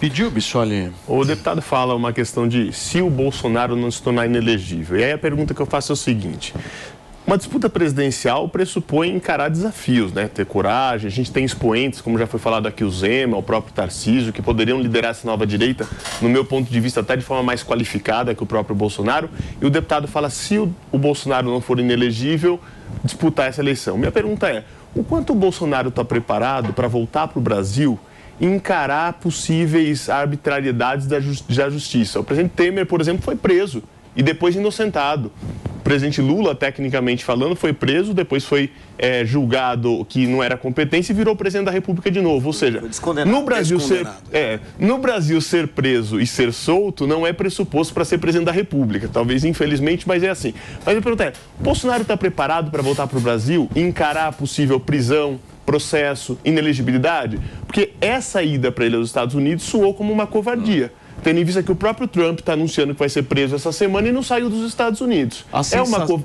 Pediu, Bissoli? O deputado fala uma questão de se o Bolsonaro não se tornar inelegível. E aí a pergunta que eu faço é o seguinte: uma disputa presidencial pressupõe encarar desafios, né? Ter coragem. A gente tem expoentes, como já foi falado aqui, o Zema, o próprio Tarcísio, que poderiam liderar essa nova direita, no meu ponto de vista, até de forma mais qualificada que o próprio Bolsonaro. E o deputado fala, se o Bolsonaro não for inelegível, disputar essa eleição. Minha pergunta é, o quanto o Bolsonaro está preparado para voltar para o Brasil e encarar possíveis arbitrariedades da justiça? O presidente Temer, por exemplo, foi preso e depois inocentado. O presidente Lula, tecnicamente falando, foi preso, depois foi julgado que não era competência e virou presidente da República de novo. Ou seja, no Brasil ser preso e ser solto não é pressuposto para ser presidente da República. Talvez, infelizmente, mas é assim. Mas a pergunta é, o Bolsonaro está preparado para voltar para o Brasil e encarar a possível prisão, processo, inelegibilidade? Porque essa ida para ele aos Estados Unidos soou como uma covardia. Tendo em vista que o próprio Trump está anunciando que vai ser preso essa semana e não saiu dos Estados Unidos.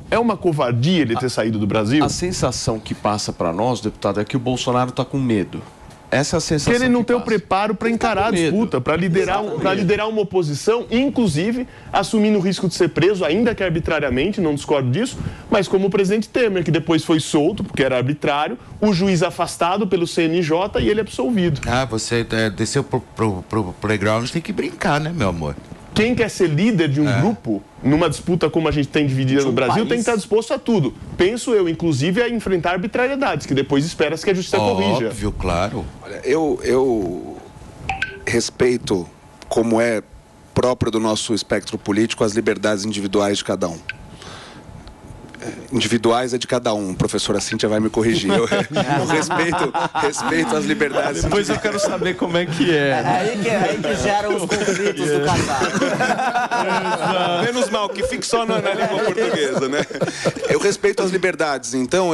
É uma covardia ele ter saído do Brasil? A sensação que passa para nós, deputado, é que o Bolsonaro está com medo. Essa é a sensação que ele não tem o preparo para encarar a disputa, para liderar uma oposição, inclusive assumindo o risco de ser preso, ainda que arbitrariamente, não discordo disso, mas como o presidente Temer, que depois foi solto, porque era arbitrário, o juiz afastado pelo CNJ e ele absolvido. Você desceu pro playground, tem que brincar, né, meu amor? Quem quer ser líder de um grupo, numa disputa como a gente tem dividida no Brasil, tem que estar disposto a tudo. Penso eu, inclusive, a enfrentar arbitrariedades, que depois espera-se que a justiça corrija. Óbvio, claro. Olha, eu respeito, como é próprio do nosso espectro político, as liberdades individuais de cada um. Individuais é de cada um, professora Cíntia vai me corrigir. Eu respeito as liberdades. Depois eu quero saber como é que é. Aí que geram os conflitos do casal. Menos mal, que fique só na língua portuguesa, né? Eu respeito as liberdades, então,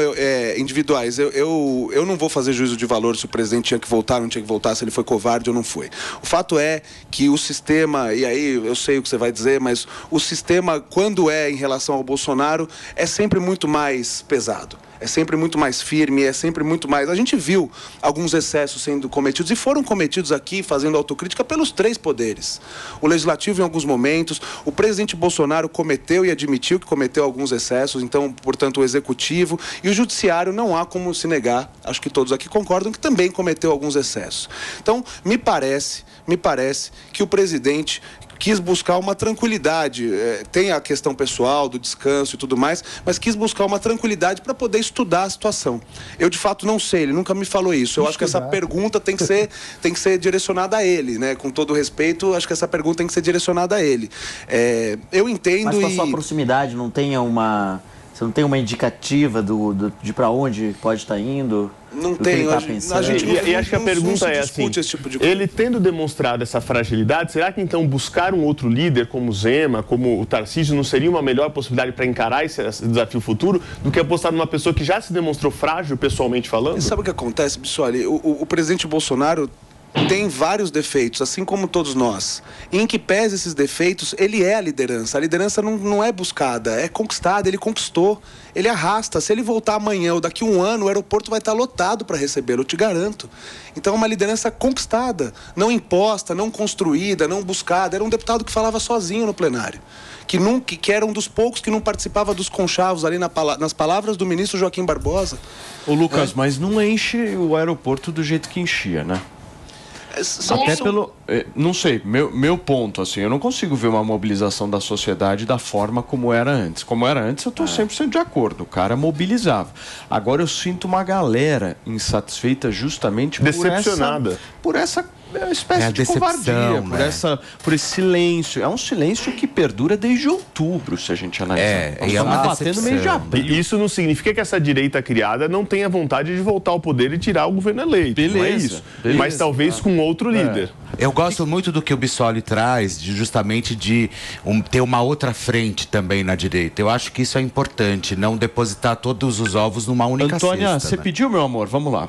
individuais. Eu não vou fazer juízo de valor se o presidente tinha que voltar, não tinha que voltar, se ele foi covarde ou não foi. O fato é que o sistema, e aí eu sei o que você vai dizer, mas o sistema, quando é em relação ao Bolsonaro, é sempre muito mais pesado, é sempre muito mais firme, é sempre muito mais... A gente viu alguns excessos sendo cometidos e foram cometidos aqui, fazendo autocrítica, pelos três poderes. O Legislativo em alguns momentos, o presidente Bolsonaro cometeu e admitiu que cometeu alguns excessos, então, portanto, o Executivo e o Judiciário não há como se negar, acho que todos aqui concordam, que também cometeu alguns excessos. Então, me parece que o presidente quis buscar uma tranquilidade, tem a questão pessoal do descanso e tudo mais, mas quis buscar uma tranquilidade para poder estudar a situação. Eu, de fato, não sei, ele nunca me falou isso. Eu acho que essa pergunta tem que ser direcionada a ele, né? Com todo respeito, acho que essa pergunta tem que ser direcionada a ele. Eu entendo. Mas com a sua proximidade, não tenha uma... Você não tem uma indicativa de para onde pode estar indo? Não tem. E acho que a pergunta é assim, tipo de... ele tendo demonstrado essa fragilidade, será que então buscar um outro líder como o Zema, como o Tarcísio, não seria uma melhor possibilidade para encarar esse desafio futuro do que apostar numa pessoa que já se demonstrou frágil, pessoalmente falando? E sabe o que acontece, Bissoli? O presidente Bolsonaro tem vários defeitos, assim como todos nós. E em que pese esses defeitos, ele é a liderança. A liderança não é buscada, é conquistada, ele conquistou. Ele arrasta. Se ele voltar amanhã ou daqui a um ano, o aeroporto vai estar lotado para recebê-lo, eu te garanto. Então é uma liderança conquistada, não imposta, não construída, não buscada. Era um deputado que falava sozinho no plenário. Que era um dos poucos que não participava dos conchavos ali nas palavras do ministro Joaquim Barbosa. Ô Lucas, mas não enche o aeroporto do jeito que enchia, né? Até pelo... Não sei, meu ponto, assim, eu não consigo ver uma mobilização da sociedade da forma como era antes. Como era antes, eu estou 100% de acordo, o cara mobilizava. Agora eu sinto uma galera insatisfeita justamente decepcionada por essa espécie de covardia, né? por esse silêncio. É um silêncio que perdura desde outubro, se a gente analisar. E é uma batendo no mês de abril. E isso não significa que essa direita criada não tenha vontade de voltar ao poder e tirar o governo eleito. Beleza, não é isso. Beleza, mas talvez com outro líder. Eu gosto muito do que o Bissoli traz, justamente de ter uma outra frente também na direita. Eu acho que isso é importante, não depositar todos os ovos numa única Antônia, cesta. você pediu, meu amor? Vamos lá.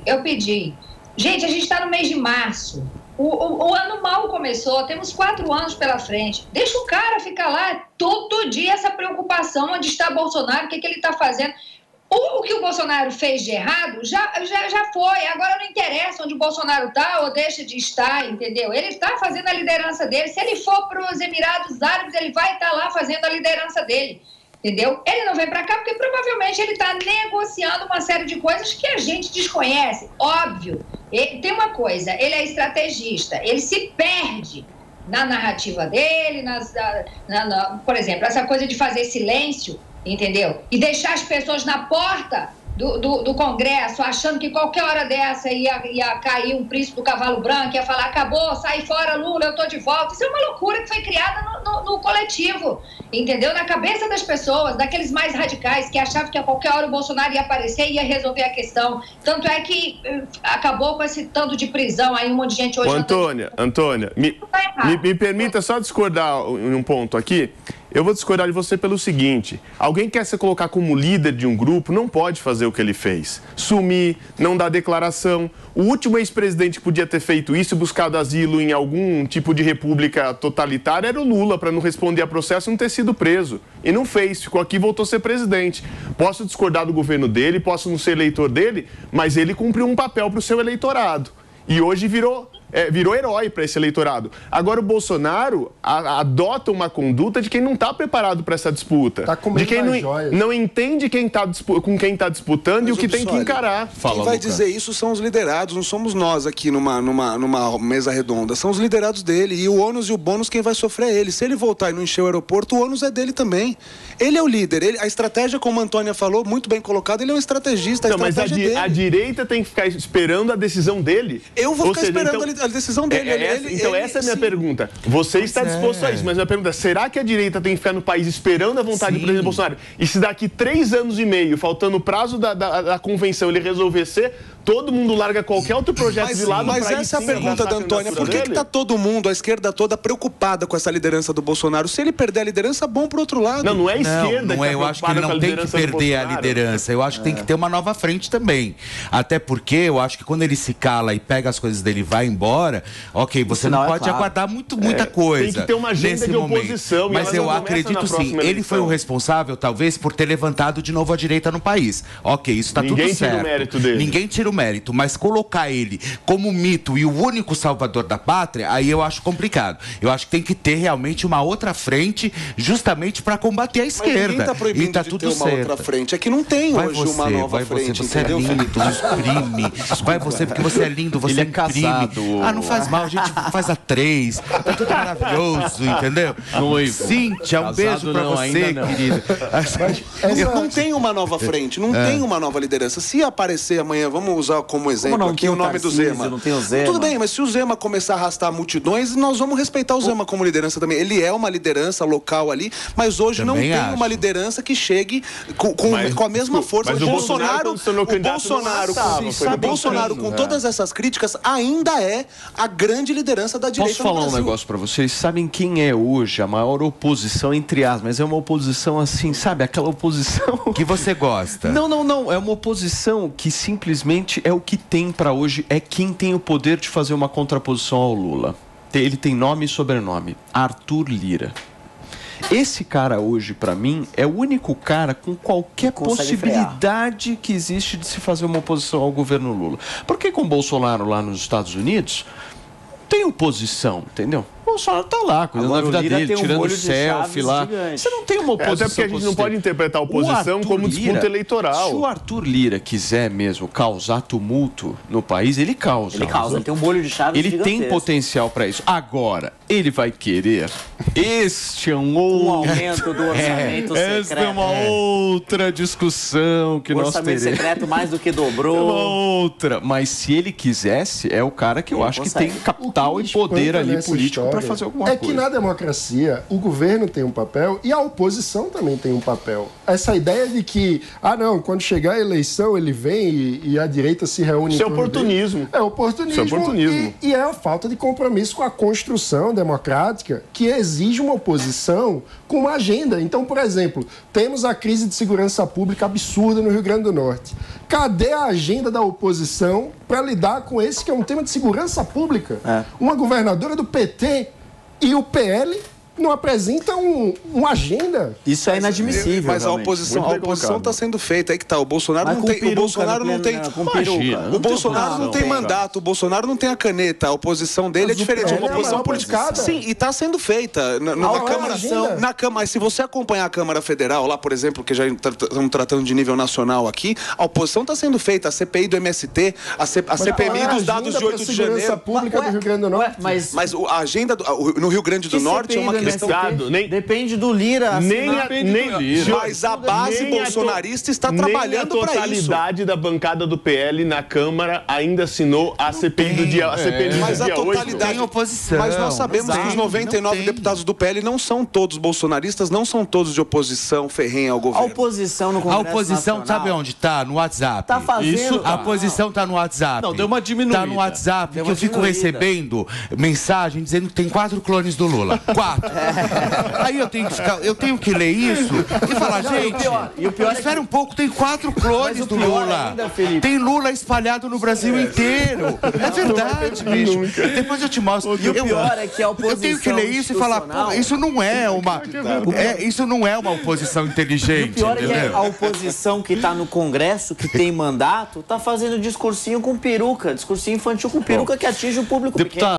Eu pedi. Gente, a gente está no mês de março. O ano mal começou, temos 4 anos pela frente. Deixa o cara ficar lá todo dia essa preocupação onde está Bolsonaro, o que ele está fazendo. O que o Bolsonaro fez de errado já foi. Agora não interessa onde o Bolsonaro está ou deixa de estar, entendeu? Ele está fazendo a liderança dele. Se ele for para os Emirados Árabes, ele vai estar lá fazendo a liderança dele, entendeu? Ele não vem para cá porque provavelmente ele está negociando uma série de coisas que a gente desconhece. Óbvio. Tem uma coisa, ele é estrategista, ele se perde na narrativa dele, por exemplo, essa coisa de fazer silêncio, entendeu? E deixar as pessoas na porta do Congresso, achando que qualquer hora dessa ia cair um príncipe do cavalo branco, ia falar, acabou, sai fora, Lula, eu tô de volta. Isso é uma loucura que foi criada no coletivo, entendeu? Na cabeça das pessoas, daqueles mais radicais, que achavam que a qualquer hora o Bolsonaro ia aparecer e ia resolver a questão. Tanto é que acabou com esse tanto de prisão aí, um monte de gente hoje... Antônia, me permita só discordar em um ponto aqui. Eu vou discordar de você pelo seguinte: alguém que quer se colocar como líder de um grupo não pode fazer o que ele fez. Sumir, não dar declaração. O último ex-presidente que podia ter feito isso e buscado asilo em algum tipo de república totalitária era o Lula, para não responder a processo e não ter sido preso. E não fez, ficou aqui e voltou a ser presidente. Posso discordar do governo dele, posso não ser eleitor dele, mas ele cumpriu um papel para o seu eleitorado. E hoje virou herói para esse eleitorado. Agora o Bolsonaro adota uma conduta de quem não está preparado para essa disputa. De quem não entende com quem está disputando. Mas e o que tem que encarar. Quem vai dizer isso são os liderados, não somos nós aqui numa mesa redonda. São os liderados dele. E o ônus e o bônus quem vai sofrer é ele. Se ele voltar e não encher o aeroporto, o ônus é dele também. Ele é o líder. A estratégia, como a Antônia falou, muito bem colocado, ele é um estrategista. Mas a direita tem que ficar esperando a decisão dele. Eu vou ficar esperando a decisão dele. Essa é a minha pergunta. Você está disposto a isso, mas a minha pergunta é, será que a direita tem que ficar no país esperando a vontade do presidente Bolsonaro? E se daqui 3 anos e meio, faltando o prazo da convenção, ele resolver ser, todo mundo larga qualquer outro projeto de lado? Mas essa é a pergunta da Antônia. Por que está todo mundo, a esquerda toda, preocupada com essa liderança do Bolsonaro? Se ele perder a liderança, bom pro outro lado. Não é a esquerda que eu acho que ele não tem que perder a liderança. Eu acho que tem que ter uma nova frente também. Até porque eu acho que quando ele se cala e pega as coisas dele e vai embora, ok, você não pode aguardar muita coisa. Tem que ter uma agenda de oposição. Mas eu acredito sim, ele foi o responsável, talvez, por ter levantado de novo a direita no país. Ok, isso está tudo certo. Ninguém tira o mérito dele. Ninguém tira o mérito, mas colocar ele como mito e o único salvador da pátria, aí eu acho complicado. Eu acho que tem que ter realmente uma outra frente, justamente para combater a esquerda. Mas ninguém está proibindo tá de tudo ter uma outra frente. É que não tem hoje uma nova frente, você entendeu? Você é lindo, imprime. Vai você, porque você é lindo, você imprime. Não faz mal, a gente faz a 3. Tá tudo maravilhoso, entendeu? Noivo. Cíntia, um beijo pra você, querida. Não tem uma nova frente, não tem uma nova liderança. Se aparecer amanhã, vamos usar como exemplo aqui o nome do Zema. Não tem o Zema. Tudo bem, mas se o Zema começar a arrastar multidões, nós vamos respeitar o Zema como liderança também. Ele é uma liderança local ali, mas hoje não tem uma liderança que chegue com a mesma força. Mas o Bolsonaro, com todas essas críticas, ainda é a grande liderança da direita. Posso falar um negócio pra vocês? Sabem quem é hoje a maior oposição, entre aspas, mas é uma oposição assim, sabe? Aquela oposição... Que você gosta. Não. É uma oposição que simplesmente é o que tem pra hoje, é quem tem o poder de fazer uma contraposição ao Lula. Ele tem nome e sobrenome. Arthur Lira. Esse cara hoje, pra mim, é o único cara com qualquer possibilidade que existe de se fazer uma oposição ao governo Lula. Porque com o Bolsonaro lá nos Estados Unidos, tem oposição, entendeu? O Bolsonaro tá lá, cuidando da vida dele, tirando selfie lá. Você não tem uma oposição. Até porque a gente não pode interpretar a oposição como disputa eleitoral. Se o Arthur Lira quiser mesmo causar tumulto no país, ele causa. Ele tem um molho de chaves gigantesco. Ele tem potencial para isso. Agora, ele vai querer. Este é um aumento do orçamento secreto. Esta é uma outra discussão que nós teremos. O orçamento secreto mais do que dobrou. É uma outra. Mas se ele quisesse, é o cara que eu acho que tem capital e poder ali político para fazer alguma coisa. É que na democracia o governo tem um papel e a oposição também tem um papel. Essa ideia de que, quando chegar a eleição ele vem e a direita se reúne... Isso é oportunismo. É oportunismo. E é a falta de compromisso com a construção democrática que exige uma oposição com uma agenda. Então, por exemplo, temos a crise de segurança pública absurda no Rio Grande do Norte. Cadê a agenda da oposição para lidar com esse que é um tema de segurança pública? Uma governadora do PT e o PL não apresenta uma agenda. Isso é inadmissível. Mas a oposição está sendo feita. Aí que tá. O Bolsonaro não tem. O Bolsonaro não tem. O Bolsonaro não tem mandato. O Bolsonaro não tem a caneta. A oposição dele é diferente. É uma oposição política. Sim, e está sendo feita na Câmara. Mas se você acompanhar a Câmara Federal, lá, por exemplo, que já estamos tratando de nível nacional aqui, a oposição está sendo feita. A CPI do MST, a CPMI dos dados de 8 de janeiro. Pública do Rio Grande do Norte. Mas a agenda no Rio Grande do Norte é uma questão. Depende do Lira. Mas a base bolsonarista está trabalhando para isso. A totalidade da bancada do PL na Câmara ainda assinou a CPI do dia 8. Mas a totalidade tem oposição. Mas nós sabemos que os 99 deputados do PL não são todos bolsonaristas, não são todos de oposição ferrenha ao governo. A oposição no Congresso A oposição Nacional, sabe onde está? No WhatsApp. Tá fazendo. Isso, a oposição está no WhatsApp. Não, deu uma diminuída. Está no WhatsApp, que eu fico recebendo mensagem dizendo que tem 4 clones do Lula. 4. Aí eu tenho que ler isso e falar, gente, espera um pouco, tem 4 clones do Lula. Ainda, tem Lula espalhado no Brasil inteiro. É verdade, bicho. Depois eu te mostro. E o pior é que a oposição eu tenho que ler isso e falar, pô, isso não é uma oposição inteligente. E o pior é que a oposição que está no Congresso, que tem mandato, está fazendo discursinho com peruca, discursinho infantil com peruca que atinge o público pequeno.